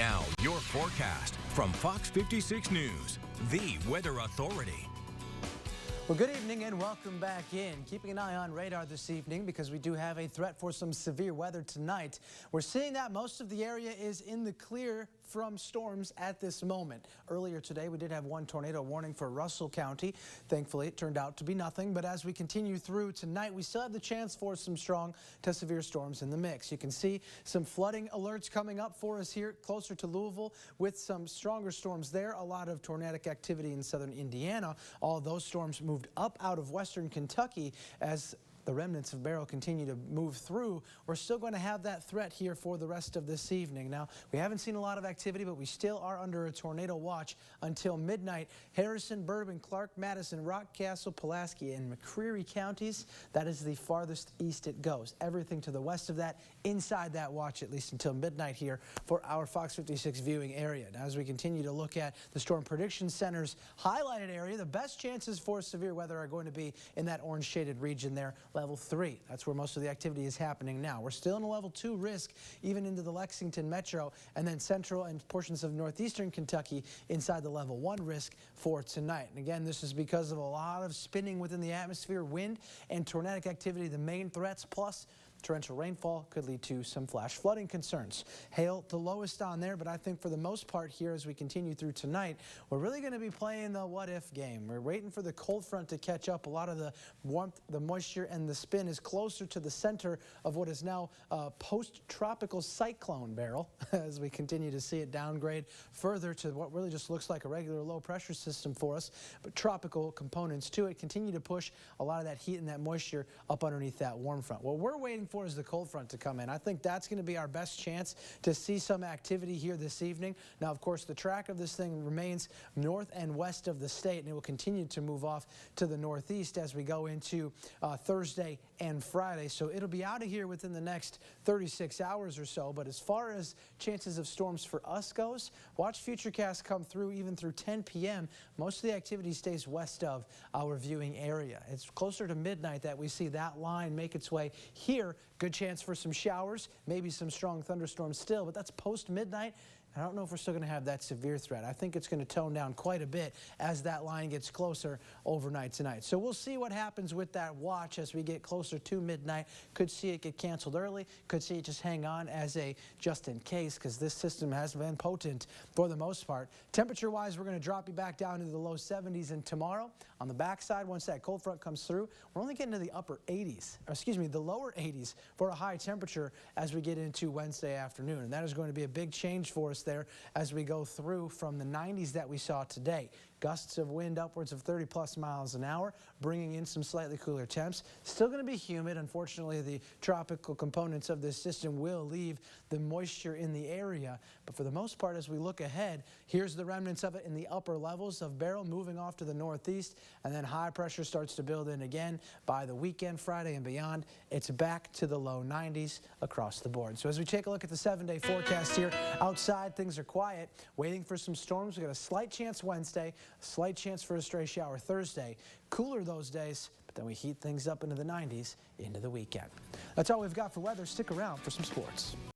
Now, your forecast from Fox 56 News, the weather authority. Well, good evening and welcome back in. Keeping an eye on radar this evening because we do have a threat for some severe weather tonight. We're seeing that most of the area is in the clear from storms at this moment. Earlier today, we did have one tornado warning for Russell County. Thankfully, it turned out to be nothing. But as we continue through tonight, we still have the chance for some strong to severe storms in the mix. You can see some flooding alerts coming up for us here closer to Louisville with some stronger storms there. A lot of tornadic activity in southern Indiana. All of those storms moved up out of western Kentucky as the remnants of Beryl continue to move through. We're still going to have that threat here for the rest of this evening. Now, we haven't seen a lot of activity, but we still are under a tornado watch until midnight. Harrison, Bourbon, Clark, Madison, Rockcastle, Pulaski, and McCreary counties, that is the farthest east it goes. Everything to the west of that, inside that watch, at least until midnight here for our Fox 56 viewing area. Now, as we continue to look at the Storm Prediction Center's highlighted area, the best chances for severe weather are going to be in that orange shaded region there. Level 3. That's where most of the activity is happening now. We're still in a level 2 risk even into the Lexington metro, and then central and portions of northeastern Kentucky inside the level 1 risk for tonight. And again, this is because of a lot of spinning within the atmosphere, wind and tornadic activity, the main threats, plus torrential rainfall could lead to some flash flooding concerns. Hail the lowest on there, but I think for the most part here as we continue through tonight, we're really going to be playing the what-if game. We're waiting for the cold front to catch up. A lot of the warmth, the moisture, and the spin is closer to the center of what is now a post-tropical cyclone barrel as we continue to see it downgrade further to what really just looks like a regular low-pressure system for us, but tropical components to it continue to push a lot of that heat and that moisture up underneath that warm front. What we're waiting for is the cold front to come in. I think that's going to be our best chance to see some activity here this evening. Now, of course, the track of this thing remains north and west of the state, and it will continue to move off to the northeast as we go into Thursday and Friday. So it'll be out of here within the next 36 hours or so. But as far as chances of storms for us goes, watch Futurecast come through even through 10 p.m. Most of the activity stays west of our viewing area. It's closer to midnight that we see that line make its way here. Good chance for some showers, maybe some strong thunderstorms still, but that's post-midnight. I don't know if we're still going to have that severe threat. I think it's going to tone down quite a bit as that line gets closer overnight tonight. So we'll see what happens with that watch as we get closer to midnight. Could see it get canceled early. Could see it just hang on as a just in case because this system has been potent for the most part. Temperature-wise, we're going to drop you back down into the low 70s. And tomorrow, on the backside, once that cold front comes through, we're only getting to the upper 80s, or excuse me, the lower 80s for a high temperature as we get into Wednesday afternoon. And that is going to be a big change for us there as we go through from the 90s that we saw today. Gusts of wind upwards of 30+ miles an hour, bringing in some slightly cooler temps. Still going to be humid. Unfortunately, the tropical components of this system will leave the moisture in the area. But for the most part, as we look ahead, here's the remnants of it in the upper levels of Beryl moving off to the northeast, and then high pressure starts to build in again by the weekend, Friday and beyond. It's back to the low 90s across the board. So as we take a look at the 7-day forecast here, outside things are quiet, waiting for some storms. We've got a slight chance Wednesday, a slight chance for a stray shower Thursday. Cooler those days, but then we heat things up into the 90s into the weekend. That's all we've got for weather. Stick around for some sports.